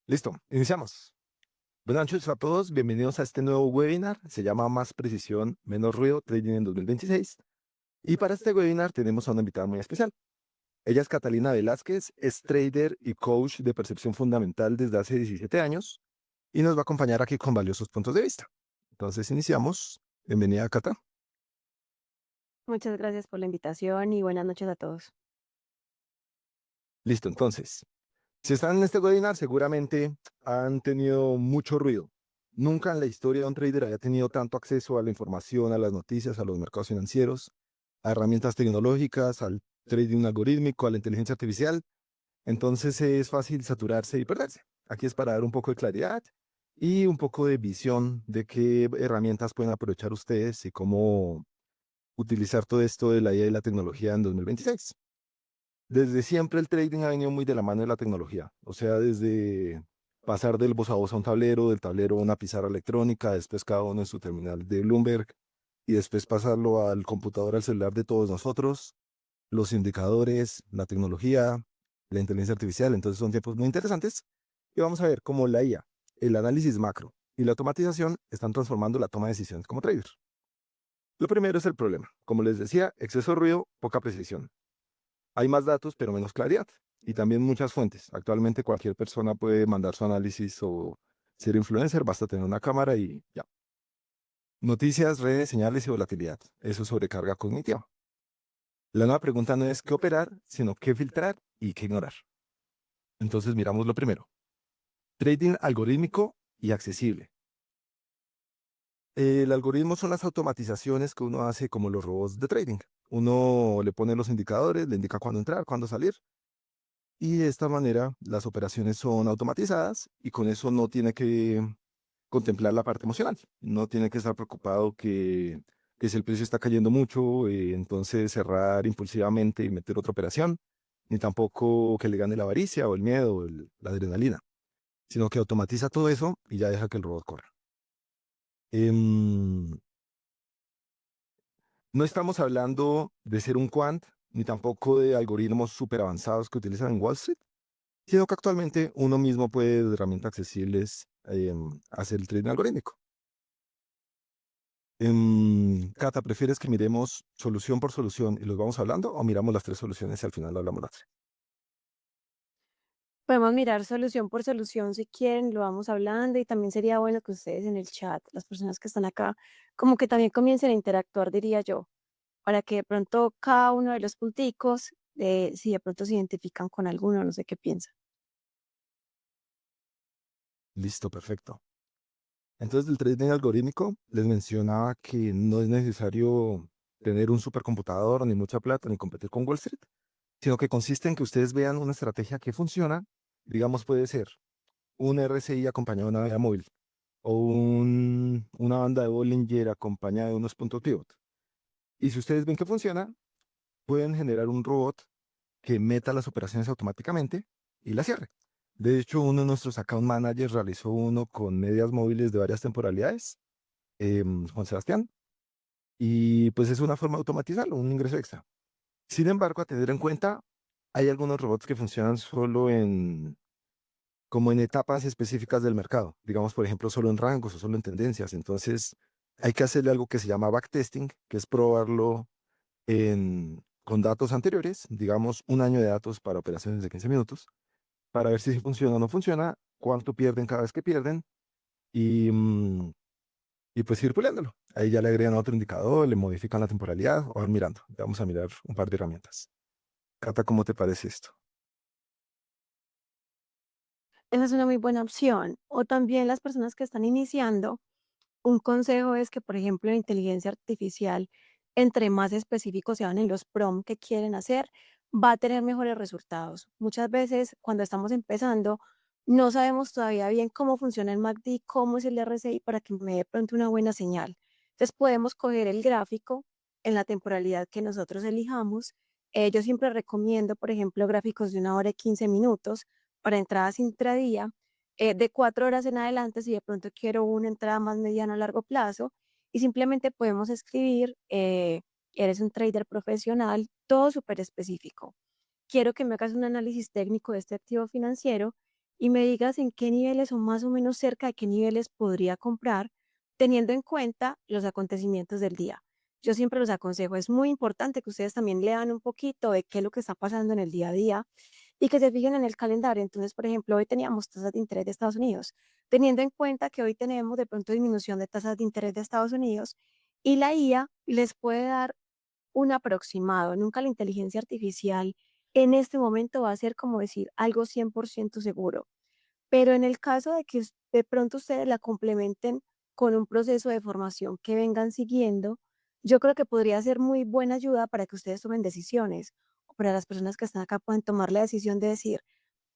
Listo, iniciamos. Buenas noches a todos, bienvenidos a este nuevo webinar. Se llama Más precisión, menos ruido, Trading en 2026. Y para este webinar tenemos a una invitada muy especial. Ella es Catalina Velázquez, es trader y coach de percepción fundamental desde hace 17 años y nos va a acompañar aquí con valiosos puntos de vista. Entonces iniciamos. Bienvenida, Cata. Muchas gracias por la invitación y buenas noches a todos. Listo, entonces. Si están en este webinar, seguramente han tenido mucho ruido. Nunca en la historia de un trader había tenido tanto acceso a la información, a las noticias, a los mercados financieros, a herramientas tecnológicas, al trading algorítmico, a la inteligencia artificial. Entonces es fácil saturarse y perderse. Aquí es para dar un poco de claridad y un poco de visión de qué herramientas pueden aprovechar ustedes y cómo utilizar todo esto de la IA y la tecnología en 2026. Desde siempre el trading ha venido muy de la mano de la tecnología, o sea, desde pasar del voz a voz a un tablero, del tablero a una pizarra electrónica, después cada uno en su terminal de Bloomberg y después pasarlo al computador, al celular de todos nosotros, los indicadores, la tecnología, la inteligencia artificial. Entonces son tiempos muy interesantes y vamos a ver cómo la IA, el análisis macro y la automatización están transformando la toma de decisiones como trader. Lo primero es el problema. Como les decía, exceso de ruido, poca precisión. Hay más datos, pero menos claridad. Y también muchas fuentes. Actualmente cualquier persona puede mandar su análisis o ser influencer, basta tener una cámara y ya. Noticias, redes, señales y volatilidad. Eso es sobrecarga cognitiva. La nueva pregunta no es qué operar, sino qué filtrar y qué ignorar. Entonces miramos lo primero. Trading algorítmico y accesible. El algoritmo son las automatizaciones que uno hace como los robots de trading. Uno le pone los indicadores, le indica cuándo entrar, cuándo salir. Y de esta manera las operaciones son automatizadas y con eso no tiene que contemplar la parte emocional. No tiene que estar preocupado que si el precio está cayendo mucho, entonces cerrar impulsivamente y meter otra operación, ni tampoco que le gane la avaricia o el miedo o la adrenalina, sino que automatiza todo eso y ya deja que el robot corra. Em, no estamos hablando de ser un quant, ni tampoco de algoritmos súper avanzados que utilizan en Wall Street, sino que actualmente uno mismo puede, de herramientas accesibles, hacer el trading algorítmico. Cata, ¿prefieres que miremos solución por solución y los vamos hablando o miramos las tres soluciones y al final hablamos las tres? Podemos mirar solución por solución si quieren, lo vamos hablando y también sería bueno que ustedes en el chat, las personas que están acá, como que también comiencen a interactuar, diría yo, para que de pronto cada uno de los punticos, si de pronto se identifican con alguno, no sé qué piensan. Listo, perfecto. Entonces, del trading algorítmico, les mencionaba que no es necesario tener un supercomputador, ni mucha plata, ni competir con Wall Street, sino que consiste en que ustedes vean una estrategia que funciona. Digamos, puede ser un RSI acompañado de una vela móvil o una banda de Bollinger acompañada de unos puntos pivot. Y si ustedes ven que funciona, pueden generar un robot que meta las operaciones automáticamente y las cierre. De hecho, uno de nuestros account managers realizó uno con medias móviles de varias temporalidades, Juan Sebastián, y pues es una forma de automatizarlo, un ingreso extra. Sin embargo, a tener en cuenta, hay algunos robots que funcionan solo como en etapas específicas del mercado, digamos, por ejemplo, solo en rangos o solo en tendencias. Entonces, hay que hacerle algo que se llama backtesting, que es probarlo con datos anteriores, digamos, un año de datos para operaciones de 15 minutos, para ver si funciona o no funciona, cuánto pierden cada vez que pierden y, y pues ir puliéndolo. Ahí ya le agregan otro indicador, le modifican la temporalidad o van mirando. Vamos a mirar un par de herramientas. Cata, ¿cómo te parece esto? Esa es una muy buena opción. O también las personas que están iniciando, un consejo es que, por ejemplo, en inteligencia artificial, entre más específicos sean en los prompts que quieren hacer, va a tener mejores resultados. Muchas veces, cuando estamos empezando, no sabemos todavía bien cómo funciona el MACD, cómo es el RSI para que me dé pronto una buena señal. Entonces, podemos coger el gráfico en la temporalidad que nosotros elijamos. Yo siempre recomiendo, por ejemplo, gráficos de 1 hora y 15 minutos para entradas intradía, de 4 horas en adelante, si de pronto quiero una entrada más mediana a largo plazo, y simplemente podemos escribir, eres un trader profesional, todo súper específico. Quiero que me hagas un análisis técnico de este activo financiero y me digas en qué niveles o más o menos cerca de qué niveles podría comprar, teniendo en cuenta los acontecimientos del día. Yo siempre los aconsejo, es muy importante que ustedes también lean un poquito de qué es lo que está pasando en el día a día y que se fijen en el calendario. Entonces, por ejemplo, hoy teníamos tasas de interés de Estados Unidos, teniendo en cuenta que hoy tenemos de pronto disminución de tasas de interés de Estados Unidos y la IA les puede dar un aproximado. Nunca la inteligencia artificial en este momento va a ser como decir algo 100% seguro. Pero en el caso de que de pronto ustedes la complementen con un proceso de formación que vengan siguiendo, yo creo que podría ser muy buena ayuda para que ustedes tomen decisiones. O para las personas que están acá pueden tomar la decisión de decir,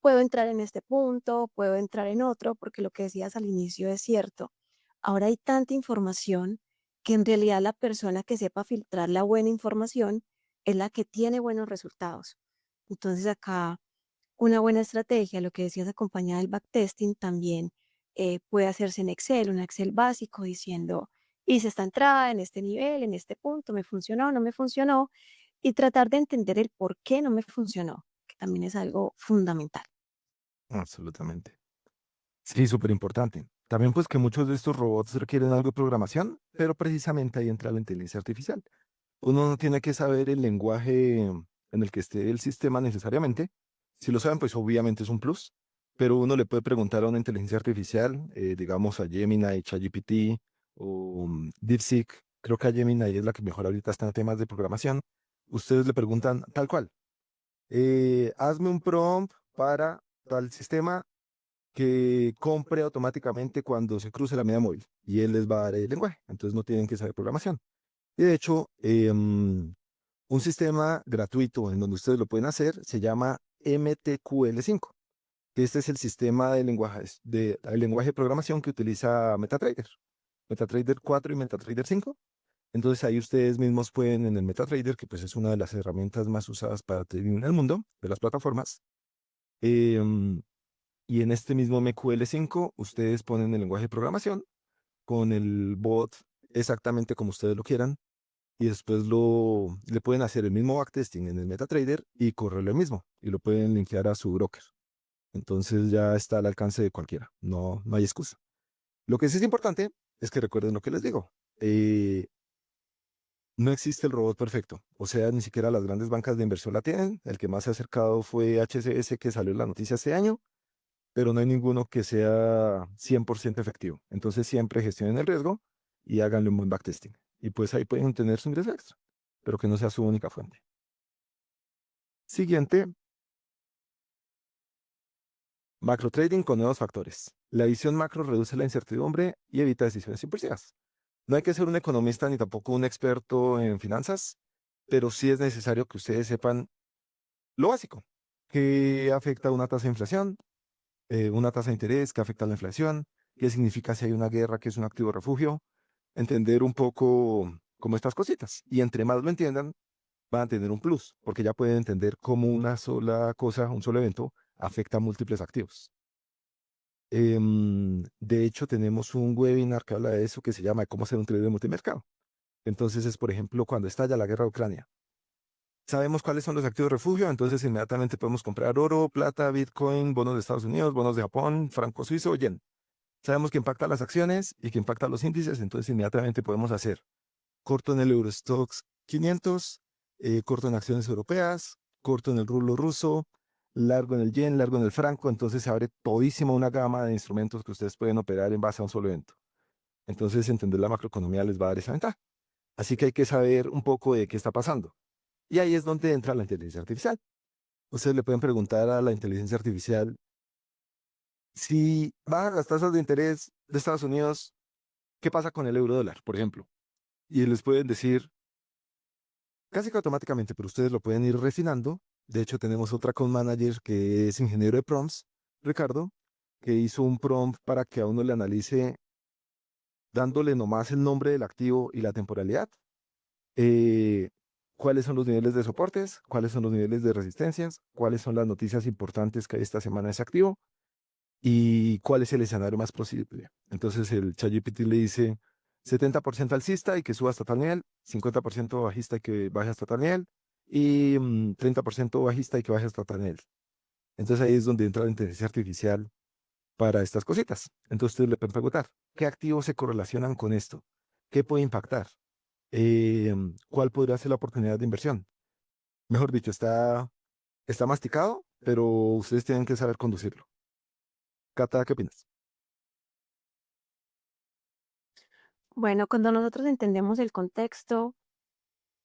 puedo entrar en este punto, puedo entrar en otro, porque lo que decías al inicio es cierto. Ahora hay tanta información que en realidad la persona que sepa filtrar la buena información es la que tiene buenos resultados. Entonces acá una buena estrategia, lo que decías acompañada del backtesting, también puede hacerse en Excel, un Excel básico diciendo, hice esta entrada en este nivel, en este punto, me funcionó, no me funcionó, y tratar de entender el por qué no me funcionó, que también es algo fundamental. Absolutamente. Sí, súper importante. También pues que muchos de estos robots requieren algo de programación, pero precisamente ahí entra la inteligencia artificial. Uno no tiene que saber el lenguaje en el que esté el sistema necesariamente. Si lo saben, pues obviamente es un plus, pero uno le puede preguntar a una inteligencia artificial, digamos a Gemini, ChatGPT o DeepSeek. Creo que a Gemini es la que mejor ahorita está en temas de programación. Ustedes le preguntan tal cual, hazme un prompt para tal sistema que compre automáticamente cuando se cruce la media móvil y él les va a dar el lenguaje. Entonces no tienen que saber programación. Y de hecho, un sistema gratuito en donde ustedes lo pueden hacer se llama MTQL5, que este es el sistema de el lenguaje de programación que utiliza MetaTrader, MetaTrader 4 y MetaTrader 5. Entonces ahí ustedes mismos pueden en el MetaTrader, que pues es una de las herramientas más usadas para trading en el mundo, de las plataformas, em, y en este mismo MQL5 ustedes ponen el lenguaje de programación con el bot exactamente como ustedes lo quieran y después le pueden hacer el mismo backtesting en el MetaTrader y correrlo el mismo y lo pueden linkear a su broker. Entonces ya está al alcance de cualquiera, no hay excusa. Lo que sí es importante es que recuerden lo que les digo. eh, no existe el robot perfecto, o sea, ni siquiera las grandes bancas de inversión la tienen. El que más se ha acercado fue HSS, que salió en la noticia este año, pero no hay ninguno que sea 100% efectivo. Entonces siempre gestionen el riesgo y háganle un buen backtesting. Y pues ahí pueden tener su ingreso extra, pero que no sea su única fuente. Siguiente, macro trading con nuevos factores. La visión macro reduce la incertidumbre y evita decisiones impulsivas. No hay que ser un economista ni tampoco un experto en finanzas, pero sí es necesario que ustedes sepan lo básico, que afecta una tasa de inflación, una tasa de interés, que afecta a la inflación, qué significa si hay una guerra, que es un activo refugio, entender un poco como estas cositas. Y entre más lo entiendan, van a tener un plus, porque ya pueden entender cómo una sola cosa, un solo evento, afecta a múltiples activos. De hecho, tenemos un webinar que habla de eso que se llama cómo ser un trader de multimercado. Entonces es, por ejemplo, cuando estalla la guerra de Ucrania. Sabemos cuáles son los activos de refugio, entonces inmediatamente podemos comprar oro, plata, Bitcoin, bonos de Estados Unidos, bonos de Japón, franco suizo, yen. Sabemos que impacta las acciones y que impacta los índices, entonces inmediatamente podemos hacer corto en el Eurostoxx 500, corto en acciones europeas, corto en el rublo ruso, largo en el yen, largo en el franco, entonces se abre todísima una gama de instrumentos que ustedes pueden operar en base a un solo evento. Entonces entender la macroeconomía les va a dar esa ventaja. Así que hay que saber un poco de qué está pasando. Y ahí es donde entra la inteligencia artificial. Ustedes le pueden preguntar a la inteligencia artificial si bajan las tasas de interés de Estados Unidos, ¿qué pasa con el euro dólar, por ejemplo? Y les pueden decir casi que automáticamente, pero ustedes lo pueden ir refinando. De hecho, tenemos otra con manager que es ingeniero de prompts, Ricardo, que hizo un prompt para que a uno le analice dándole nomás el nombre del activo y la temporalidad. eh, Cuáles son los niveles de soportes, cuáles son los niveles de resistencias, cuáles son las noticias importantes que hay esta semana en ese activo y cuál es el escenario más posible. Entonces el ChatGPT le dice 70% alcista y que suba hasta tal nivel, 50% bajista y que baje hasta tal nivel y 30% bajista y que baje hasta tal nivel. Entonces ahí es donde entra la inteligencia artificial para estas cositas. Entonces ustedes le pueden preguntar, ¿qué activos se correlacionan con esto? ¿Qué puede impactar? ¿Cuál podría ser la oportunidad de inversión? Mejor dicho, está masticado, pero ustedes tienen que saber conducirlo. Cata, ¿qué opinas? Bueno, cuando nosotros entendemos el contexto,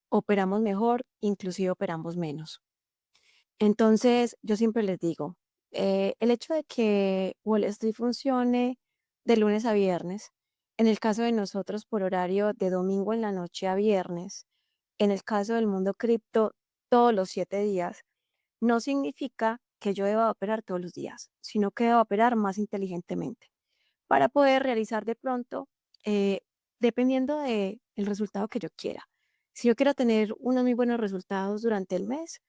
operamos mejor, inclusive operamos menos. Entonces, yo siempre les digo, el hecho de que Wall Street funcione de lunes a viernes, en el caso de nosotros por horario de domingo en la noche a viernes, en el caso del mundo cripto todos los 7 días, no significa que yo deba operar todos los días, sino que debo operar más inteligentemente para poder realizar de pronto, eh, dependiendo del resultado que yo quiera. Si yo quiero tener unos muy buenos resultados durante el mes,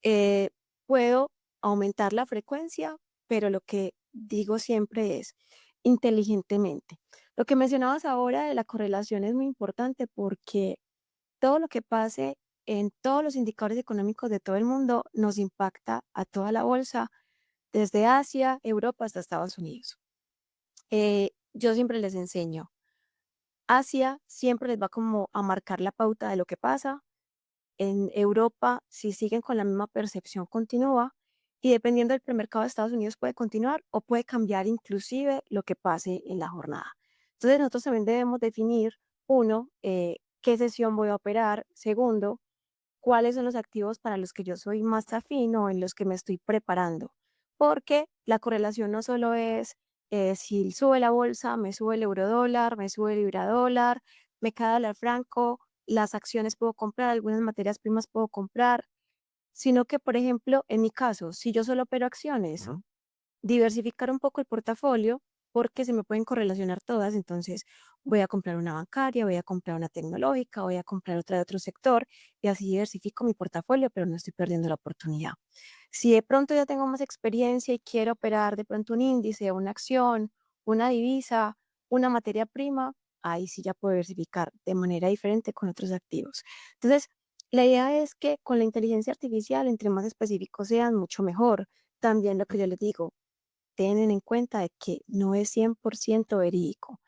eh, puedo aumentar la frecuencia, pero lo que digo siempre es inteligentemente. Lo que mencionabas ahora de la correlación es muy importante porque todo lo que pase en todos los indicadores económicos de todo el mundo nos impacta a toda la bolsa, desde Asia, Europa hasta Estados Unidos. Yo siempre les enseño, Asia siempre les va como a marcar la pauta de lo que pasa. En Europa, si siguen con la misma percepción, continúa. Y dependiendo del premercado de Estados Unidos puede continuar o puede cambiar inclusive lo que pase en la jornada. Entonces nosotros también debemos definir, uno, qué sesión voy a operar. Segundo, cuáles son los activos para los que yo soy más afín o en los que me estoy preparando. Porque la correlación no solo es si sube la bolsa, me sube el euro dólar, me sube el libra dólar, me cae el franco, las acciones puedo comprar, algunas materias primas puedo comprar, sino que, por ejemplo, en mi caso, si yo solo opero acciones, Ujú. diversificar un poco el portafolio porque se me pueden correlacionar todas, entonces voy a comprar una bancaria, voy a comprar una tecnológica, voy a comprar otra de otro sector y así diversifico mi portafolio, pero no estoy perdiendo la oportunidad. Si de pronto ya tengo más experiencia y quiero operar de pronto un índice, una acción, una divisa, una materia prima, ahí sí ya puedo diversificar de manera diferente con otros activos. Entonces, la idea es que con la inteligencia artificial, entre más específicos sean, mucho mejor. También lo que yo les digo, tienen en cuenta de que no es 100% verídico.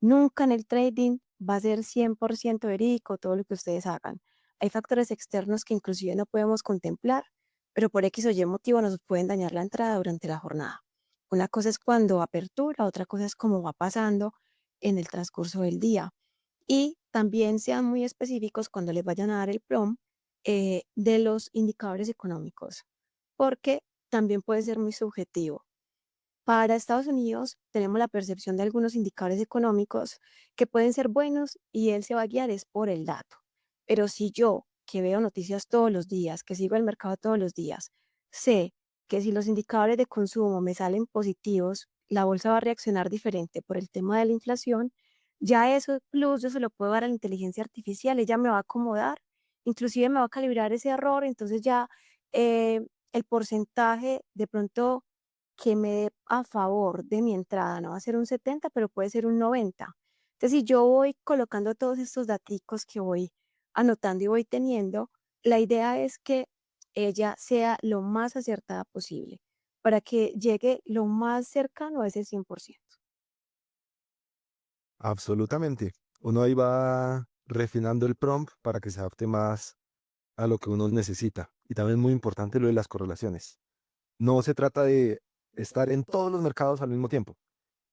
Nunca en el trading va a ser 100% verídico todo lo que ustedes hagan. Hay factores externos que inclusive no podemos contemplar, pero por X o Y motivo nos pueden dañar la entrada durante la jornada. Una cosa es cuando apertura, otra cosa es cómo va pasando en el transcurso del día. Y también sean muy específicos cuando les vayan a dar el prompt de los indicadores económicos, porque también puede ser muy subjetivo. Para Estados Unidos tenemos la percepción de algunos indicadores económicos que pueden ser buenos y él se va a guiar es por el dato. Pero si yo, que veo noticias todos los días, que sigo el mercado todos los días, sé que si los indicadores de consumo me salen positivos, la bolsa va a reaccionar diferente por el tema de la inflación, ya eso plus yo se lo puedo dar a la inteligencia artificial, ella me va a acomodar, inclusive me va a calibrar ese error, entonces ya el porcentaje de pronto que me dé a favor de mi entrada, no va a ser un 70, pero puede ser un 90. Entonces, si yo voy colocando todos estos daticos que voy anotando y voy teniendo, la idea es que ella sea lo más acertada posible para que llegue lo más cercano a ese 100%. Absolutamente. Uno ahí va refinando el prompt para que se adapte más a lo que uno necesita. Y también es muy importante lo de las correlaciones. No se trata de estar en todos los mercados al mismo tiempo,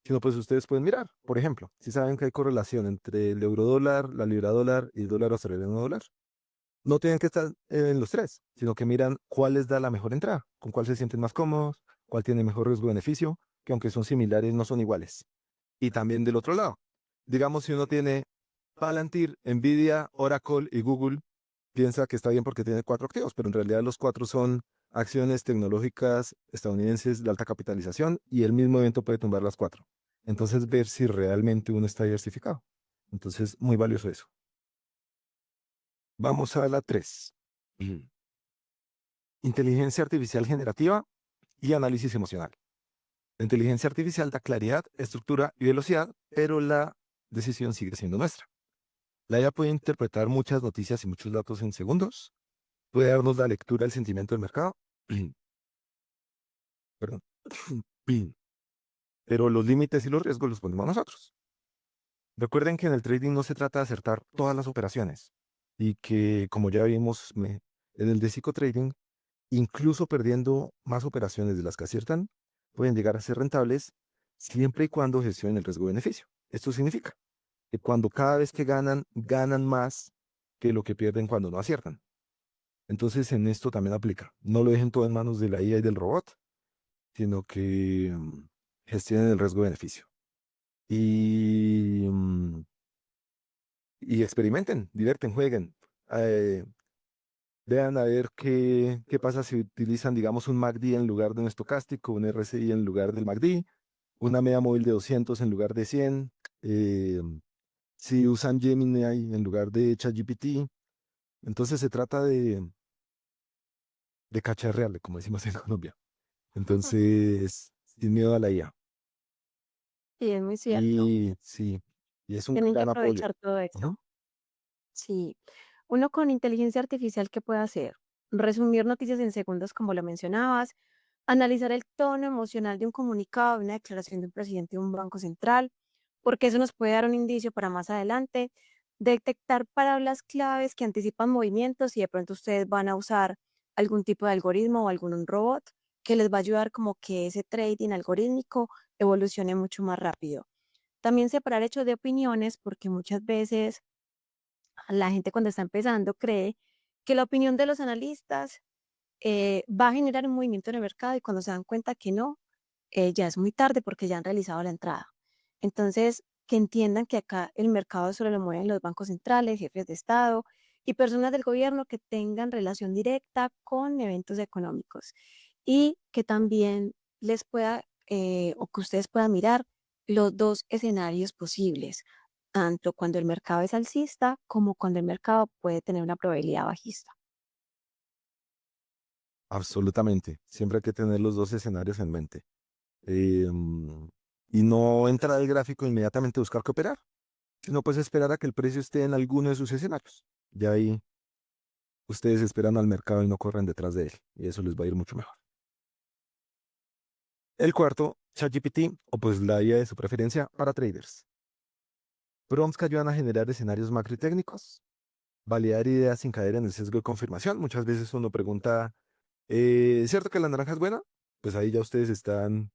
sino pues ustedes pueden mirar, por ejemplo, si saben que hay correlación entre el euro dólar, la libra dólar y el dólar australiano dólar, no tienen que estar en los tres, sino que miran cuál les da la mejor entrada, con cuál se sienten más cómodos, cuál tiene mejor riesgo-beneficio, que aunque son similares, no son iguales. Y también del otro lado, digamos si uno tiene Palantir, Nvidia, Oracle y Google, piensa que está bien porque tiene cuatro activos, pero en realidad los cuatro son acciones tecnológicas estadounidenses de alta capitalización y el mismo evento puede tumbar las cuatro. Entonces, ver si realmente uno está diversificado. Entonces, muy valioso eso. Vamos a la 3. Inteligencia artificial generativa y análisis emocional. La inteligencia artificial da claridad, estructura y velocidad, pero la decisión sigue siendo nuestra. La IA puede interpretar muchas noticias y muchos datos en segundos, puede darnos la lectura del sentimiento del mercado, perdón, pero los límites y los riesgos los ponemos nosotros. Recuerden que en el trading no se trata de acertar todas las operaciones y que, como ya vimos en el de psicotrading, incluso perdiendo más operaciones de las que aciertan, pueden llegar a ser rentables siempre y cuando gestionen el riesgo-beneficio. Esto significa que cuando cada vez que ganan, ganan más que lo que pierden cuando no aciertan. Entonces, en esto también aplica. No lo dejen todo en manos de la IA y del robot, sino que gestionen el riesgo-beneficio. Y, y experimenten, divierten, jueguen. eh, Vean a ver qué pasa si utilizan, digamos, un MACD en lugar de un estocástico, un RSI en lugar del MACD, una media móvil de 200 en lugar de 100, eh, si usan Gemini en lugar de ChatGPT. Entonces se trata de cacharrearle, como decimos en Colombia. Entonces, sin miedo a la IA. Sí, es muy cierto. Y sí, y es un Tienen que gran apoyo. aprovechar todo esto. Ujú. Sí. Uno con inteligencia artificial, ¿qué puede hacer? Resumir noticias en segundos, como lo mencionabas, analizar el tono emocional de un comunicado, de una declaración de un presidente de un banco central, porque eso nos puede dar un indicio para más adelante, detectar palabras claves que anticipan movimientos y de pronto ustedes van a usar algún tipo de algoritmo o algún robot que les va a ayudar como que ese trading algorítmico evolucione mucho más rápido. También separar hechos de opiniones, porque muchas veces la gente cuando está empezando cree que la opinión de los analistas va a generar un movimiento en el mercado y cuando se dan cuenta que no, ya es muy tarde porque ya han realizado la entrada. Entonces, que entiendan que acá el mercado solo lo mueven los bancos centrales, jefes de Estado y personas del gobierno que tengan relación directa con eventos económicos y que también les pueda o que ustedes puedan mirar los dos escenarios posibles, tanto cuando el mercado es alcista como cuando el mercado puede tener una probabilidad bajista. Absolutamente. Siempre hay que tener los dos escenarios en mente. Y no entrar al gráfico e inmediatamente buscar que operar, sino pues esperar a que el precio esté en alguno de sus escenarios. Ya ahí ustedes esperan al mercado y no corren detrás de él. Y eso les va a ir mucho mejor. El cuarto, ChatGPT, o pues la IA de su preferencia para traders. Prompts que ayudan a generar escenarios macrotécnicos, validar ideas sin caer en el sesgo de confirmación. Muchas veces uno pregunta, ¿es cierto que la naranja es buena? Pues ahí ya ustedes están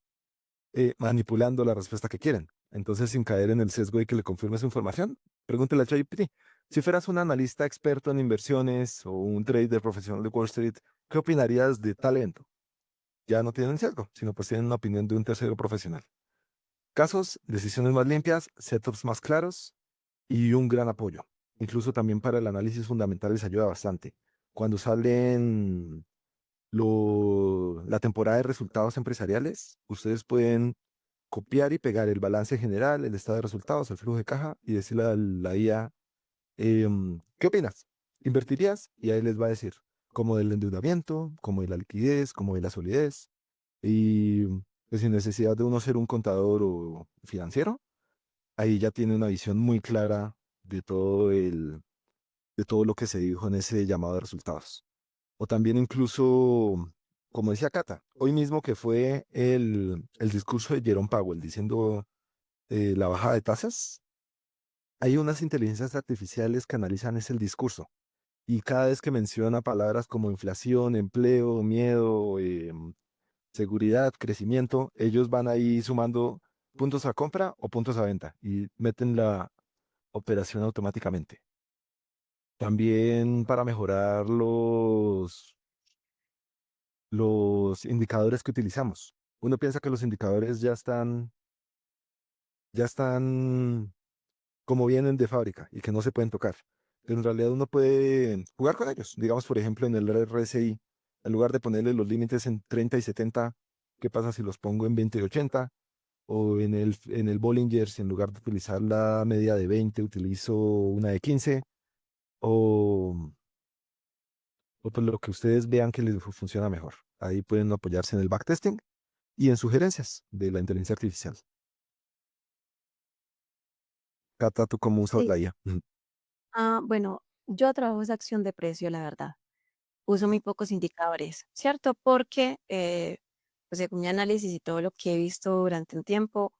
manipulando la respuesta que quieren. Entonces, sin caer en el sesgo de que le confirme su información, pregúntele a ChatGPT. Si fueras un analista experto en inversiones o un trader profesional de Wall Street, ¿qué opinarías de tal evento? Ya no tienen sesgo, sino pues tienen una opinión de un tercero profesional. Casos, decisiones más limpias, setups más claros y un gran apoyo. Incluso también para el análisis fundamental les ayuda bastante. Cuando salen la temporada de resultados empresariales, ustedes pueden copiar y pegar el balance general, el estado de resultados, el flujo de caja y decirle a la IA, ¿qué opinas? ¿Invertirías? Y ahí les va a decir cómo del endeudamiento, cómo de la liquidez, cómo de la solidez. Y pues, sin necesidad de uno ser un contador o financiero, ahí ya tiene una visión muy clara de todo lo que se dijo en ese llamado de resultados. O también incluso, como decía Cata, hoy mismo que fue el discurso de Jerome Powell diciendo la bajada de tasas, hay unas inteligencias artificiales que analizan ese el discurso. Y cada vez que menciona palabras como inflación, empleo, miedo, seguridad, crecimiento, ellos van ahí sumando puntos a compra o puntos a venta y meten la operación automáticamente. También para mejorar los indicadores que utilizamos. Uno piensa que los indicadores ya están como vienen de fábrica y que no se pueden tocar. Pero en realidad uno puede jugar con ellos. Digamos, por ejemplo, en el RSI, en lugar de ponerle los límites en 30 y 70, ¿qué pasa si los pongo en 20 y 80? O en el Bollinger, si en lugar de utilizar la media de 20, utilizo una de 15. O, o pues lo que ustedes vean que les funciona mejor. Ahí pueden apoyarse en el backtesting y en sugerencias de la inteligencia artificial. Cata, ¿tú cómo usas Sí. la IA? Bueno, yo trabajo esa acción de precio, la verdad. Uso muy pocos indicadores, ¿cierto? Porque pues según mi análisis y todo lo que he visto durante un tiempo,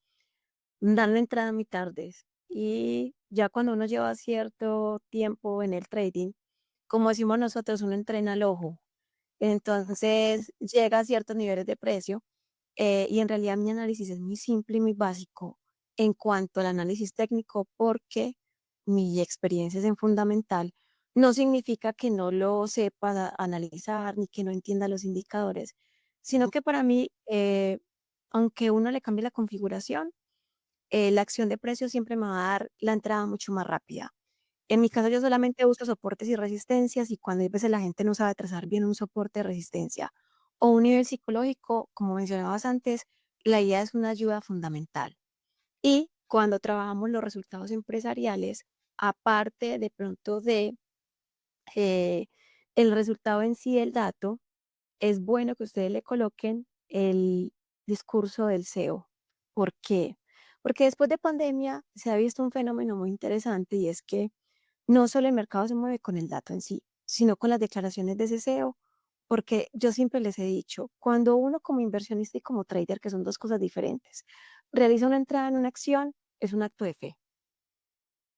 dan la entrada muy tardes. Y ya cuando uno lleva cierto tiempo en el trading, como decimos nosotros, uno entrena el ojo. Entonces llega a ciertos niveles de precio y en realidad mi análisis es muy simple y muy básico en cuanto al análisis técnico porque mi experiencia es en fundamental. No significa que no lo sepa analizar ni que no entienda los indicadores, sino Ujú. que para mí, aunque uno le cambie la configuración, la acción de precios siempre me va a dar la entrada mucho más rápida. En mi caso, yo solamente uso soportes y resistencias y cuando hay veces la gente no sabe trazar bien un soporte de resistencia o un nivel psicológico, como mencionabas antes, la idea es una ayuda fundamental. Y cuando trabajamos los resultados empresariales, aparte de pronto de eh, el resultado en sí del dato, es bueno que ustedes le coloquen el discurso del CEO. ¿Por qué? Porque después de pandemia se ha visto un fenómeno muy interesante y es que no solo el mercado se mueve con el dato en sí, sino con las declaraciones de ese CEO, porque yo siempre les he dicho, cuando uno como inversionista y como trader, que son dos cosas diferentes, realiza una entrada en una acción, es un acto de fe.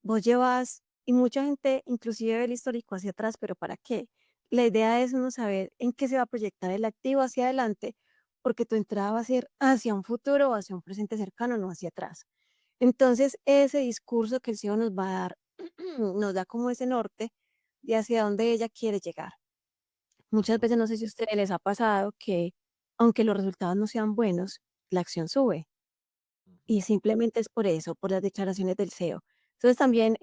Vos llevas, y mucha gente inclusive ve el histórico hacia atrás, pero ¿para qué? La idea es uno saber en qué se va a proyectar el activo hacia adelante, porque tu entrada va a ser hacia un futuro o hacia un presente cercano, no hacia atrás. Entonces, ese discurso que el CEO nos va a dar, nos da como ese norte de hacia dónde ella quiere llegar. Muchas Ujú. veces, no sé si a ustedes les ha pasado que, aunque los resultados no sean buenos, la acción sube. Ujú. Y simplemente es por eso, por las declaraciones del CEO. Entonces, también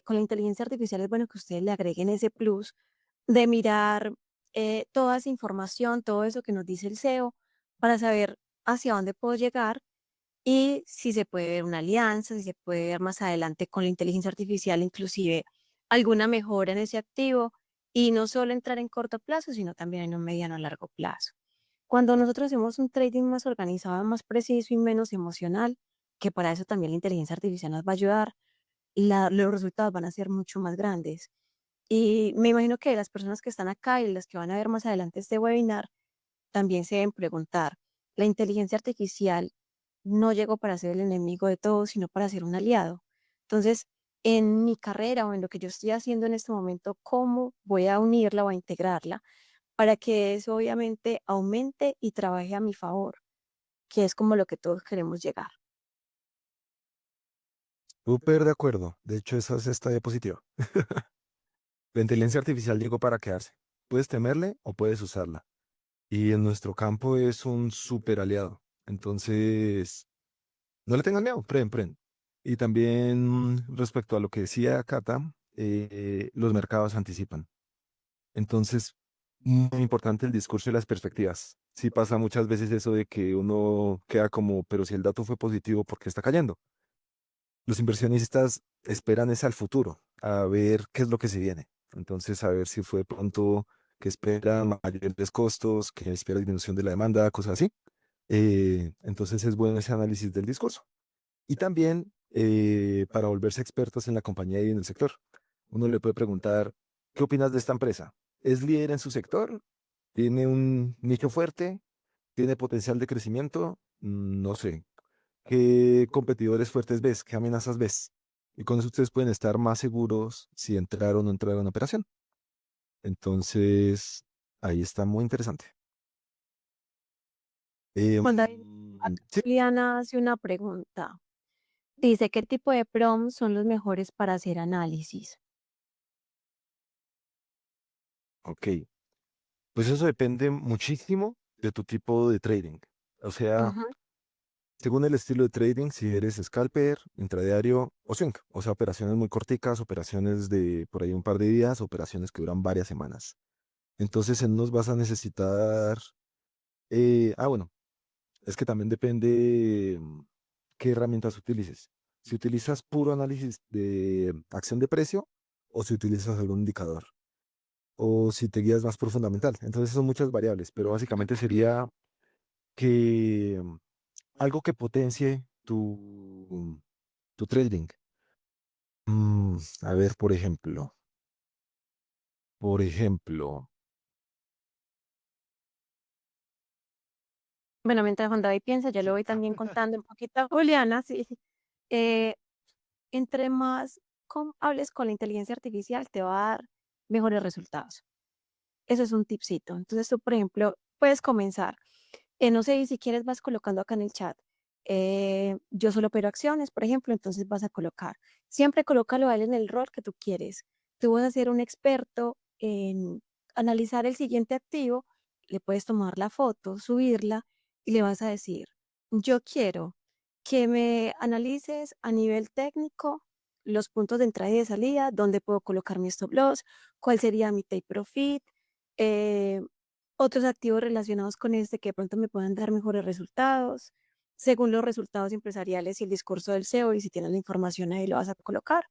con la inteligencia artificial es bueno que ustedes le agreguen ese plus de mirar toda esa información, todo eso que nos dice el CEO, para saber hacia dónde puedo llegar y si se puede ver una alianza, si se puede ver más adelante con la inteligencia artificial, inclusive alguna mejora en ese activo y no solo entrar en corto plazo, sino también en un mediano a largo plazo. Cuando nosotros hacemos un trading más organizado, más preciso y menos emocional, que para eso también la inteligencia artificial nos va a ayudar, los resultados van a ser mucho más grandes. Y me imagino que las personas que están acá y las que van a ver más adelante este webinar también se deben preguntar, ¿la inteligencia artificial no llegó para ser el enemigo de todos, sino para ser un aliado? Entonces, en mi carrera o en lo que yo estoy haciendo en este momento, ¿cómo voy a unirla o a integrarla para que eso obviamente aumente y trabaje a mi favor? Que es como lo que todos queremos llegar. Súper de acuerdo. De hecho, esa es esta diapositiva. La inteligencia artificial llegó para quedarse. Puedes temerle o puedes usarla. Y en nuestro campo es un súper aliado. Entonces, no le tengan miedo, prueben. Y también respecto a lo que decía Cata, los mercados anticipan. Entonces, muy importante el discurso y las perspectivas. Sí pasa muchas veces eso de que uno queda como, pero si el dato fue positivo, ¿por qué está cayendo? Los inversionistas esperan es al futuro, a ver qué es lo que se viene. Entonces, a ver si fue pronto que esperan mayores costos, que espera disminución de la demanda, cosas así. Entonces, es bueno ese análisis del discurso. Y también para volverse expertos en la compañía y en el sector. Uno le puede preguntar, ¿qué opinas de esta empresa? ¿Es líder en su sector? ¿Tiene un nicho fuerte? ¿Tiene potencial de crecimiento? No sé. ¿Qué competidores fuertes ves? ¿Qué amenazas ves? Y con eso ustedes pueden estar más seguros si entrar o no entrar a una operación. Entonces, ahí está muy interesante. Juan David, acá Sí, Juliana hace una pregunta. Dice, ¿qué tipo de prompts son los mejores para hacer análisis? ok. Pues eso depende muchísimo de tu tipo de trading. O sea, Ujú. según el estilo de trading, si eres scalper, intradiario o swing, o sea, operaciones muy corticas, operaciones de por ahí un par de días, operaciones que duran varias semanas. Entonces, en unos vas a necesitar, bueno, es que también depende qué herramientas utilices. Si utilizas puro análisis de acción de precio o si utilizas algún indicador o si te guías más por fundamental. Entonces, son muchas variables, pero básicamente sería que algo que potencie tu trading. A ver, por ejemplo, Bueno, mientras Juan David piensa, yo le voy también contando un poquito a Juliana, sí. Eh, entre más hables con la inteligencia artificial, te va a dar mejores resultados. Eso es un tipcito. Entonces tú, por ejemplo, puedes comenzar. No sé, si quieres vas colocando acá en el chat. Yo solo opero acciones, por ejemplo, entonces vas a colocar. Siempre colócalo a él en el rol que tú quieres. Tú vas a ser un experto en analizar el siguiente activo, le puedes tomar la foto, subirla y le vas a decir, yo quiero que me analices a nivel técnico los puntos de entrada y de salida, dónde puedo colocar mi stop loss, cuál sería mi take profit, eh, otros activos relacionados con este que de pronto me puedan dar mejores resultados, según los resultados empresariales y el discurso del CEO, y si tienes la información ahí lo vas a colocar.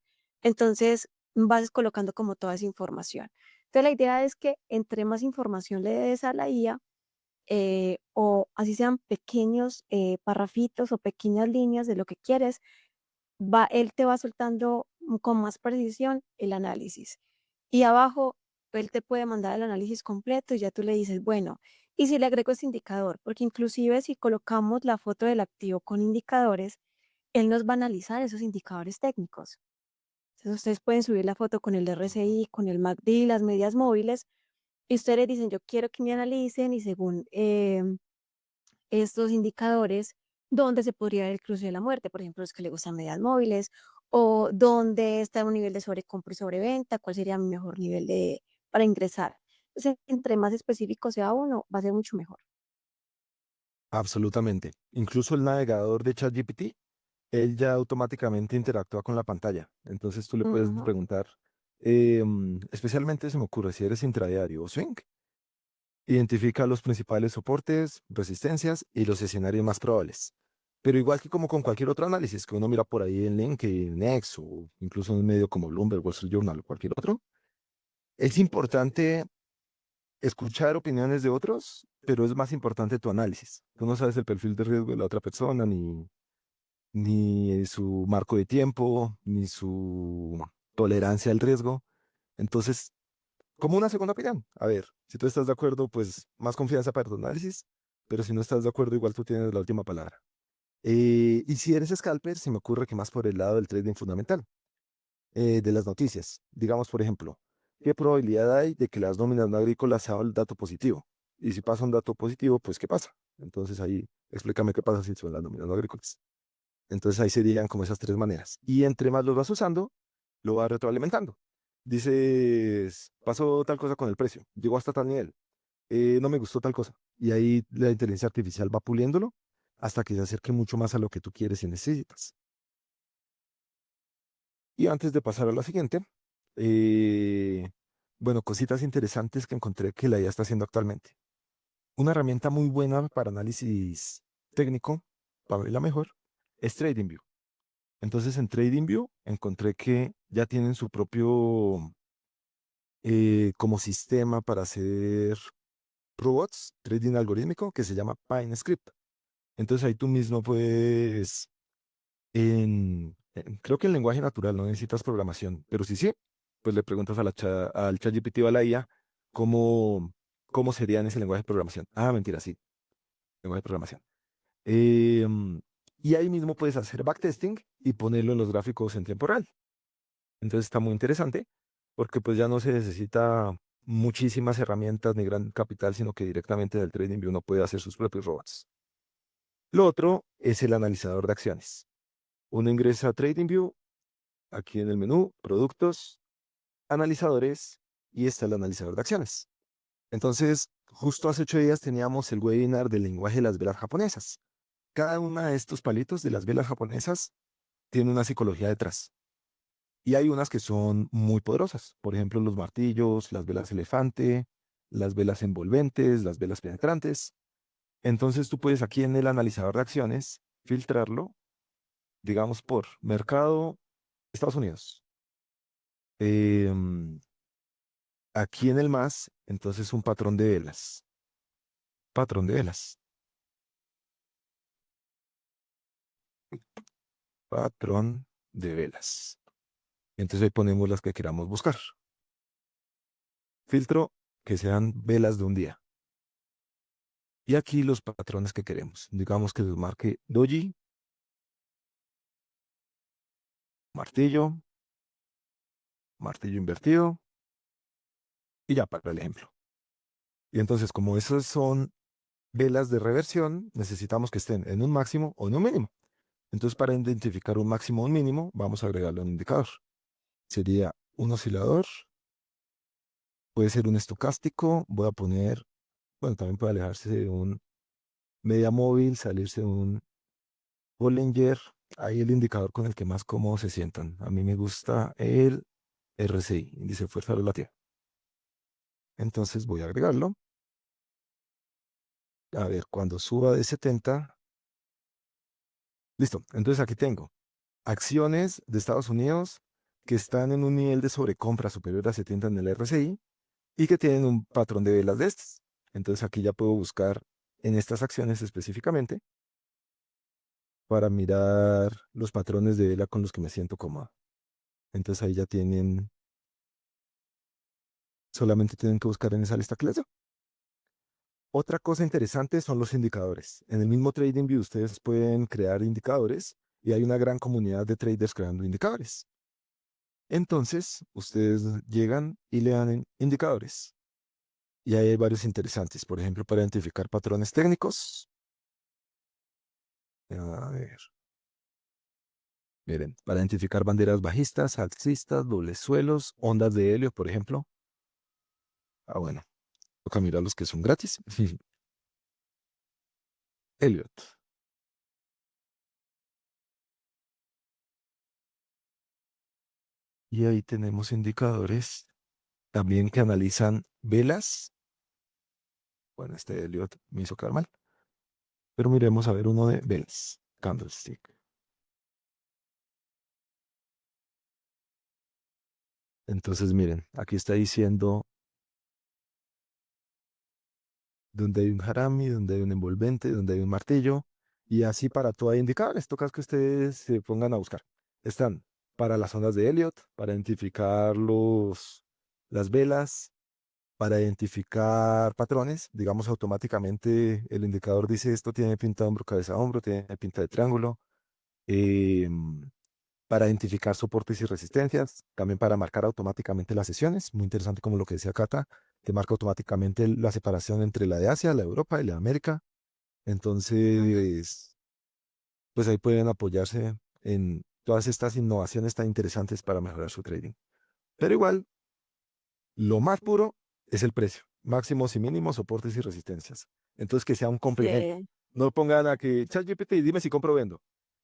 Entonces, vas colocando como toda esa información. Entonces, la idea es que entre más información le des a la IA, o así sean pequeños parrafitos o pequeñas líneas de lo que quieres, él te va soltando con más precisión el análisis. Y abajo, él te puede mandar el análisis completo y ya tú le dices, bueno, y si le agrego este indicador, porque inclusive si colocamos la foto del activo con indicadores, él nos va a analizar esos indicadores técnicos. Entonces ustedes pueden subir la foto con el RSI, con el MACD, las medias móviles, y ustedes dicen, yo quiero que me analicen y según estos indicadores, dónde se podría ver el cruce de la muerte, por ejemplo, los que le gustan medias móviles, o dónde está un nivel de sobrecompra y sobreventa, cuál sería mi mejor nivel para ingresar. Entonces, entre más específico sea uno, va a ser mucho mejor. Absolutamente. Incluso el navegador de ChatGPT, él ya automáticamente interactúa con la pantalla. Entonces tú le puedes Ujú. preguntar, especialmente se me ocurre, si eres intradiario o swing, identifica los principales soportes, resistencias y los escenarios más probables. Pero igual que como con cualquier otro análisis que uno mira por ahí en LinkedIn, X o incluso en un medio como Bloomberg, Wall Street Journal o cualquier otro, es importante escuchar opiniones de otros, pero es más importante tu análisis. Tú no sabes el perfil de riesgo de la otra persona, ni su marco de tiempo, ni su tolerancia al riesgo. Entonces, como una segunda opinión. A ver, si tú estás de acuerdo, pues más confianza para tu análisis, pero si no estás de acuerdo, igual tú tienes la última palabra. Y si eres scalper, se me ocurre que más por el lado del trading fundamental, de las noticias. Digamos, por ejemplo, ¿qué probabilidad hay de que las nóminas no agrícolas sea el dato positivo? Y si pasa un dato positivo, pues ¿qué pasa? Entonces ahí explícame qué pasa si son las nóminas no agrícolas. Entonces ahí serían como esas tres maneras. Y entre más los vas usando, lo vas retroalimentando. Dices, pasó tal cosa con el precio, llegó hasta tal nivel, no me gustó tal cosa. Y ahí la inteligencia artificial va puliéndolo hasta que se acerque mucho más a lo que tú quieres y necesitas. Y antes de pasar a la siguiente, eh, bueno, cositas interesantes que encontré que la IA está haciendo actualmente. Una herramienta muy buena para análisis técnico, para mí la mejor, es TradingView. Entonces en TradingView encontré que ya tienen su propio como sistema para hacer robots, trading algorítmico, que se llama PineScript. Entonces ahí tú mismo puedes, creo que en lenguaje natural no necesitas programación, pero si sí, pues le preguntas al ChatGPT o a la IA cómo, cómo sería en ese lenguaje de programación. Ah, mentira, sí, lenguaje de programación. Em, y ahí mismo puedes hacer backtesting y ponerlo en los gráficos en tiempo real. Entonces está muy interesante porque pues ya no se necesita muchísimas herramientas ni gran capital, sino que directamente del TradingView uno puede hacer sus propios robots. Lo otro es el analizador de acciones. Uno ingresa a TradingView, aquí en el menú, productos, analizadores, y está el analizador de acciones. Entonces, justo hace 8 días teníamos el webinar del lenguaje de las velas japonesas. Cada una de estos palitos de las velas japonesas tiene una psicología detrás. Y hay unas que son muy poderosas. Por ejemplo, los martillos, las velas elefante, las velas envolventes, las velas penetrantes. Entonces tú puedes aquí en el analizador de acciones filtrarlo, digamos, por mercado Estados Unidos. Em, Aquí en el más, entonces un patrón de velas. Patrón de velas. Patrón de velas. Entonces ahí ponemos las que queramos buscar. Filtro que sean velas de un día. Y aquí los patrones que queremos. Digamos que los marque doji, martillo, martillo invertido y ya para el ejemplo. Y entonces, como esos son velas de reversión, necesitamos que estén en un máximo o en un mínimo. Entonces, para identificar un máximo o un mínimo, vamos a agregarle un indicador. Sería un oscilador, puede ser un estocástico, voy a poner, bueno, también puede alejarse de un media móvil, salirse de un Bollinger, ahí el indicador con el que más cómodos se sientan. A mí me gusta el RSI, índice de fuerza relativa. Entonces voy a agregarlo. A ver, cuando suba de 70, listo. Entonces aquí tengo acciones de Estados Unidos que están en un nivel de sobrecompra superior a 70 en el RSI y que tienen un patrón de velas de estas. Entonces aquí ya puedo buscar en estas acciones específicamente para mirar los patrones de vela con los que me siento cómoda. Entonces ahí ya tienen, solamente tienen que buscar en esa lista que les dio. Otra cosa interesante son los indicadores. En el mismo TradingView ustedes pueden crear indicadores y hay una gran comunidad de traders creando indicadores. Entonces, ustedes llegan y le dan en indicadores. Y ahí hay varios interesantes. Por ejemplo, para identificar patrones técnicos. A ver, miren, para identificar banderas bajistas, alcistas, dobles suelos, ondas de helio, por ejemplo. Ah, bueno, toca mirar los que son gratis. Elliot. Y ahí tenemos indicadores también que analizan velas. Bueno, este Elliot me hizo quedar mal. Pero miremos a ver uno de velas. Candlestick. Entonces, miren, aquí está diciendo donde hay un harami, donde hay un envolvente, donde hay un martillo. Y así para todo hay indicadores. Toca que ustedes se pongan a buscar. Están para las ondas de Elliot, para identificar las velas, para identificar patrones. Digamos, automáticamente el indicador dice esto tiene pinta de hombro, cabeza a hombro, tiene pinta de triángulo. em, para identificar soportes y resistencias, también para marcar automáticamente las sesiones, muy interesante como lo que decía Cata, que marca automáticamente la separación entre la de Asia, la de Europa y la de América. Entonces, pues ahí pueden apoyarse en todas estas innovaciones tan interesantes para mejorar su trading. Pero igual, lo más puro es el precio, máximos y mínimos, soportes y resistencias. Entonces, que sea un complemento. Sí. No pongan a que ChatGPT dime si compro o vendo,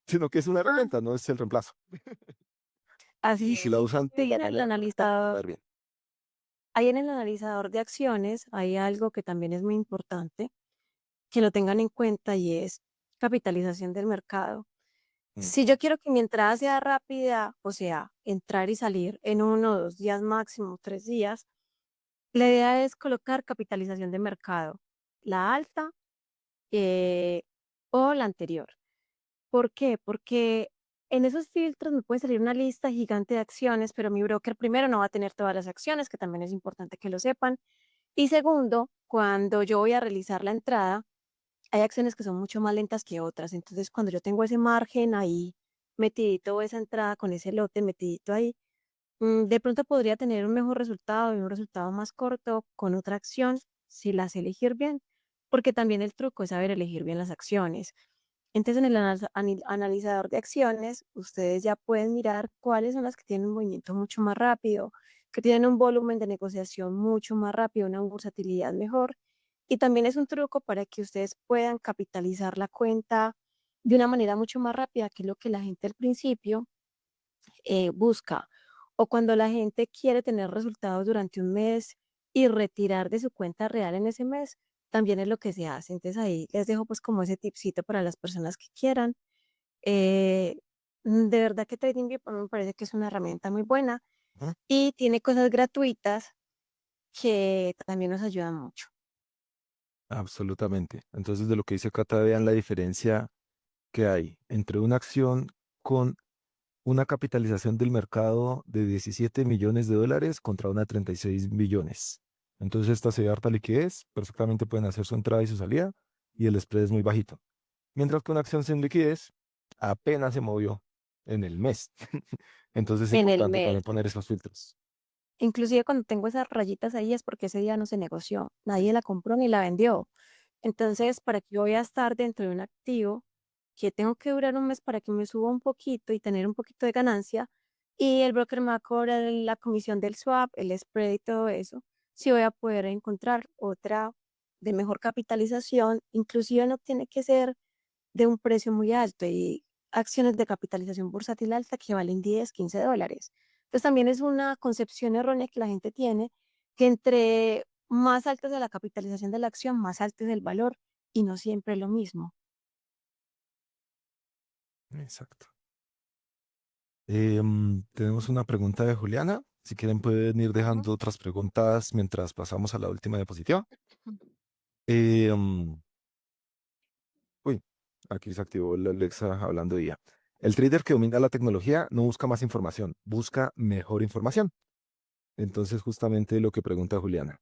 sino que es una herramienta, no es el reemplazo. Y Así si la usan, sí, en el va a analizador, ir bien. ahí en el analizador de acciones hay algo que también es muy importante que lo tengan en cuenta y es capitalización del mercado. Mm. Si yo quiero que mi entrada sea rápida, o sea, entrar y salir en 1 o 2 días máximo, 3 días, la idea es colocar capitalización de mercado, la alta eh, o la anterior. ¿Por qué? Porque en esos filtros me puede salir una lista gigante de acciones, pero mi broker primero no va a tener todas las acciones, que también es importante que lo sepan. Y segundo, cuando yo voy a realizar la entrada, hay acciones que son mucho más lentas que otras. Entonces, cuando yo tengo ese margen ahí metidito, esa entrada con ese lote metidito ahí, de pronto podría tener un mejor resultado y un resultado más corto con otra acción si la sé elegir bien, porque también el truco es saber elegir bien las acciones. Entonces, en el analizador de acciones, ustedes ya pueden mirar cuáles son las que tienen un movimiento mucho más rápido, que tienen un volumen de negociación mucho más rápido, una versatilidad mejor. Y también es un truco para que ustedes puedan capitalizar la cuenta de una manera mucho más rápida, que es lo que la gente al principio busca. O cuando la gente quiere tener resultados durante un mes y retirar de su cuenta real en ese mes, también es lo que se hace. Entonces ahí les dejo pues como ese tipcito para las personas que quieran. Eh, de verdad que TradingView a mí me parece que es una herramienta muy buena Ujú. y tiene cosas gratuitas que también nos ayudan mucho. Absolutamente. Entonces, de lo que dice Cata, vean la diferencia que hay entre una acción con una capitalización del mercado de 17 millones de dólares contra una de 36 millones. Entonces, esta se ve harta liquidez, perfectamente pueden hacer su entrada y su salida, y el spread es muy bajito. Mientras que una acción sin liquidez apenas se movió en el mes. Entonces es en el importante mes. también poner esos filtros. Inclusive cuando tengo esas rayitas ahí es porque ese día no se negoció, nadie la compró ni la vendió. Entonces, ¿para qué voy a estar dentro de un activo que tengo que durar un mes para que me suba un poquito y tener un poquito de ganancia? Y el broker me va a cobrar la comisión del swap, el spread y todo eso. Si voy a poder encontrar otra de mejor capitalización, inclusive no tiene que ser de un precio muy alto y acciones de capitalización bursátil alta que valen 10, $15. Entonces también es una concepción errónea que la gente tiene, que entre más alta es la capitalización de la acción, más alto es el valor y no siempre es lo mismo. Exacto. Tenemos una pregunta de Juliana. Si quieren pueden ir Ujú. dejando otras preguntas mientras pasamos a la última diapositiva. Em, Uy, aquí se activó la Alexa hablando de IA. El trader que domina la tecnología no busca más información, busca mejor información. Entonces, justamente lo que pregunta Juliana.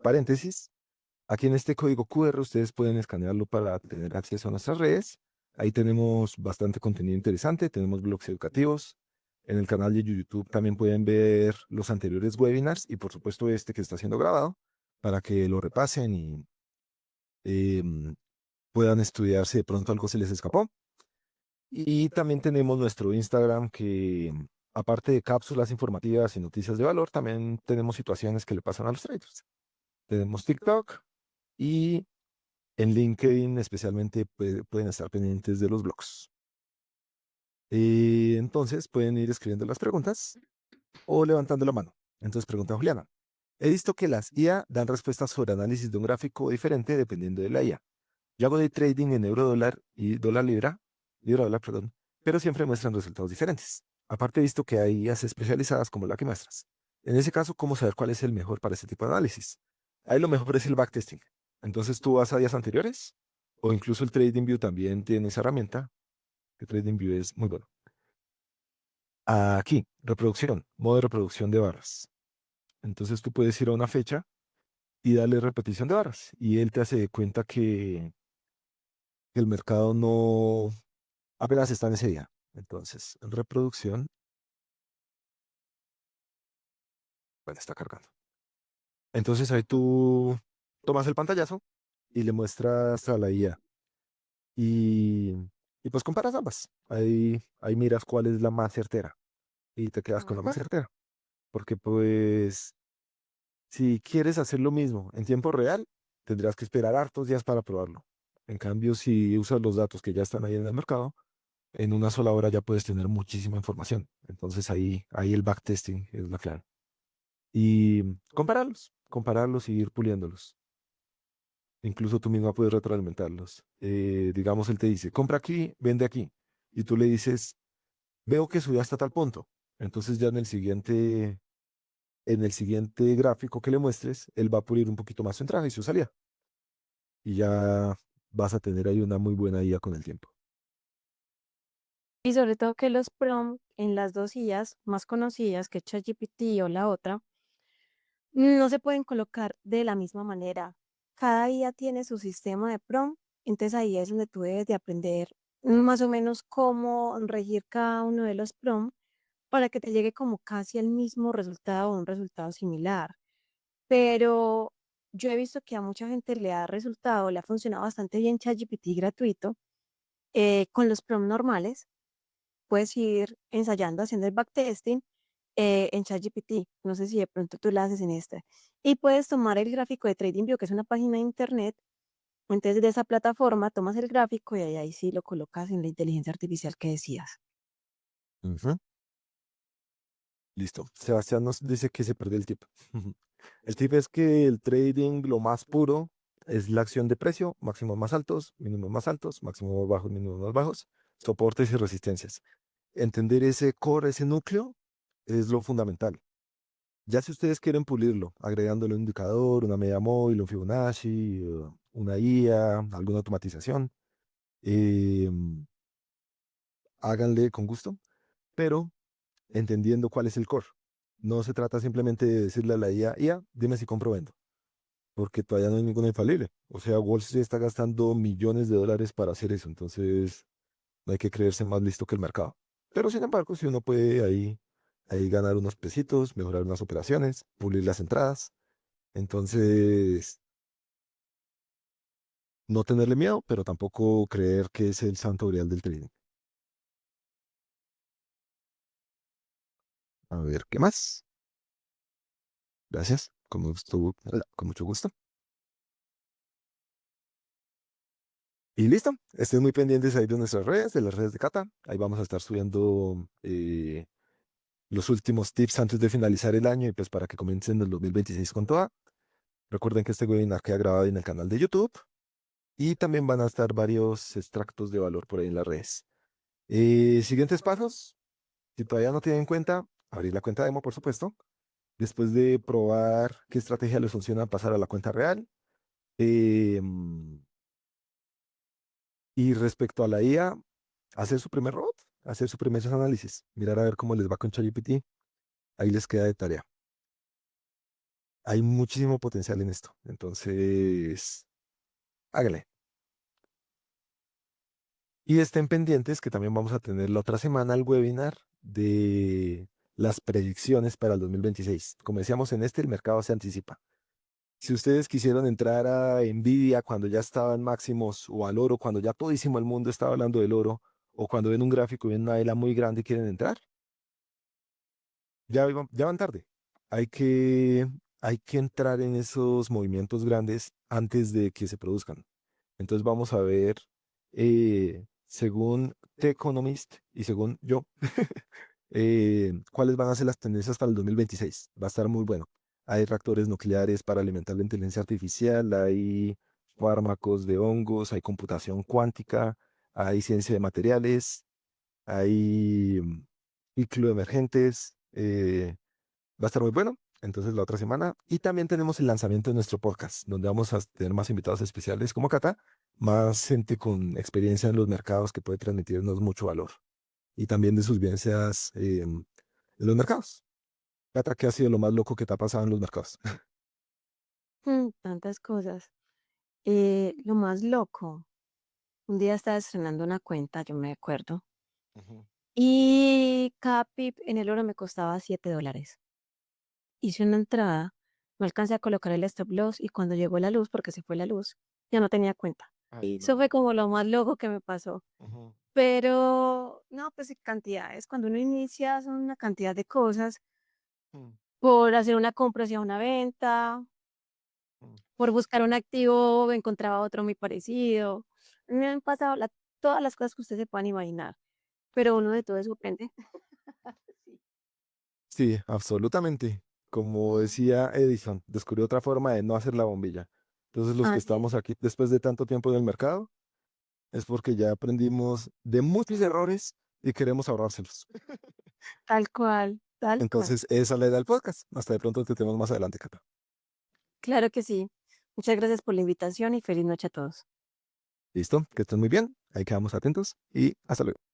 Paréntesis, aquí en este código QR ustedes pueden escanearlo para tener acceso a nuestras redes. Ahí tenemos bastante contenido interesante, tenemos blogs educativos. En el canal de YouTube también pueden ver los anteriores webinars y por supuesto este que está siendo grabado para que lo repasen y em, puedan estudiar si de pronto algo se les escapó. Y también tenemos nuestro Instagram que, aparte de cápsulas informativas y noticias de valor, también tenemos situaciones que le pasan a los traders. Tenemos TikTok y en LinkedIn especialmente pueden estar pendientes de los blogs. Entonces pueden ir escribiendo las preguntas o levantando la mano. Entonces pregunta Juliana. He visto que las IA dan respuestas sobre análisis de un gráfico diferente dependiendo de la IA. Yo hago de trading en euro dólar y dólar libra, libra dólar, perdón, pero siempre muestran resultados diferentes. Aparte he visto que hay IAs especializadas como la que muestras. En ese caso, ¿cómo saber cuál es el mejor para este tipo de análisis? Ahí lo mejor es el backtesting. Entonces tú vas a días anteriores o incluso el TradingView también tiene esa herramienta, que TradingView es muy bueno. Aquí, reproducción, modo de reproducción de barras. Entonces tú puedes ir a una fecha y darle repetición de barras y él te hace cuenta que el mercado no apenas está en ese día. Entonces, en reproducción, bueno, está cargando. Entonces ahí tú tomas el pantallazo y le muestras a la IA y, y pues comparas ambas. Ahí miras cuál es la más certera y te quedas con la más Ujú. certera. Porque pues si quieres hacer lo mismo en tiempo real, tendrás que esperar hartos días para probarlo. En cambio, si usas los datos que ya están ahí en el mercado, en una sola hora ya puedes tener muchísima información. Entonces ahí el backtesting es la clave. Y compararlos y ir puliéndolos. Incluso tú misma puedes retroalimentarlos. Digamos, él te dice, compra aquí, vende aquí. Y tú le dices, veo que subió hasta tal punto. Entonces ya en el siguiente gráfico que le muestres, él va a pulir un poquito más su entrada y su salida. Y ya vas a tener ahí una muy buena IA con el tiempo. Y sobre todo que los prompt en las dos IAs más conocidas, que ChatGPT o la otra, no se pueden colocar de la misma manera. Cada IA tiene su sistema de prompt, entonces ahí es donde tú debes de aprender más o menos cómo regir cada uno de los prompts para que te llegue como casi al mismo resultado o un resultado similar. Pero yo he visto que a mucha gente le ha resultado, le ha funcionado bastante bien ChatGPT gratuito con los prompts normales. Puedes ir ensayando, haciendo el backtesting en ChatGPT. No sé si de pronto tú lo haces en esta. Y puedes tomar el gráfico de TradingView, que es una página de internet. Entonces, de esa plataforma tomas el gráfico y ahí sí lo colocas en la inteligencia artificial que decías. Ujú. Listo. Sebastián nos dice que se perdió el tip. El tip es que el trading, lo más puro, es la acción de precio, máximos más altos, mínimos más altos, máximos más bajos, mínimos más bajos, soportes y resistencias. Entender ese core, ese núcleo, es lo fundamental. Ya si ustedes quieren pulirlo, agregándole un indicador, una media móvil, un Fibonacci, una IA, alguna automatización, eh, háganle con gusto, pero entendiendo cuál es el core. No se trata simplemente de decirle a la IA, IA, dime si compro o vendo. porque todavía no hay ninguna infalible. O sea, Wall Street está gastando millones de dólares para hacer eso, entonces no hay que creerse más listo que el mercado. Pero sin embargo, si uno puede ahí ganar unos pesitos, mejorar unas operaciones, pulir las entradas, entonces no tenerle miedo, pero tampoco creer que es el santo grial del trading. A ver, ¿qué más? Gracias, con mucho gusto. Y listo, estén muy pendientes ahí de nuestras redes, de las redes de Cata. Ahí vamos a estar subiendo los últimos tips antes de finalizar el año y pues para que comiencen el 2026 con toda. Recuerden que este webinar queda grabado en el canal de YouTube y también van a estar varios extractos de valor por ahí en las redes. Siguientes pasos, si todavía no tienen cuenta, abrir la cuenta demo, por supuesto. Después de probar qué estrategia les funciona, pasar a la cuenta real. Em, y respecto a la IA, hacer su primer robot, hacer su primer análisis, mirar a ver cómo les va con ChatGPT. Ahí les queda de tarea. Hay muchísimo potencial en esto. Entonces, hágale. Y estén pendientes que también vamos a tener la otra semana el webinar de las predicciones para el 2026. Como decíamos en este, el mercado se anticipa. Si ustedes quisieron entrar a Nvidia cuando ya estaba en máximos o al oro, cuando ya todísimo el mundo estaba hablando del oro, o cuando ven un gráfico y ven una vela muy grande y quieren entrar, ya van tarde. Hay que, hay que entrar en esos movimientos grandes antes de que se produzcan. Entonces vamos a ver, según The Economist y según yo, cuáles van a ser las tendencias para el 2026. Va a estar muy bueno. Hay reactores nucleares para alimentar la inteligencia artificial, hay fármacos de hongos, hay computación cuántica, hay ciencia de materiales, hay ciclo de emergentes. Va a estar muy bueno. Entonces la otra semana. Y también tenemos el lanzamiento de nuestro podcast, donde vamos a tener más invitados especiales como Cata, más gente con experiencia en los mercados que puede transmitirnos mucho valor. Y también de sus vivencias en los mercados. Cata, ¿qué ha sido lo más loco que te ha pasado en los mercados? Tantas cosas. Lo más loco, un día estaba estrenando una cuenta, yo me acuerdo, Ujú. y cada pip en el oro me costaba $7. Hice una entrada, no alcancé a colocar el stop loss y cuando llegó la luz, porque se fue la luz, ya no tenía cuenta. Ay, Eso fue no. como lo más loco que me pasó. Ujú, Pero no, pues sí, cantidades. Cuando uno inicia son una cantidad de cosas mm, por hacer una compra hacia una venta, mm. por buscar un activo encontraba otro muy parecido. Me han pasado todas las cosas que ustedes se puedan imaginar, pero uno de todo eso aprende. Sí. Sí, absolutamente. Como Mm. decía Edison, descubrió otra forma de no hacer la bombilla. Entonces los que Así es, estamos aquí después de tanto tiempo en el mercado es porque ya aprendimos de muchos errores y queremos ahorrárselos. tal cual, tal cual. Entonces esa es la idea del podcast. Hasta de pronto te tenemos más adelante, Cata. Claro que sí. Muchas gracias por la invitación y feliz noche a todos. ¿Listo? Que estén muy bien. Ahí quedamos atentos y hasta luego.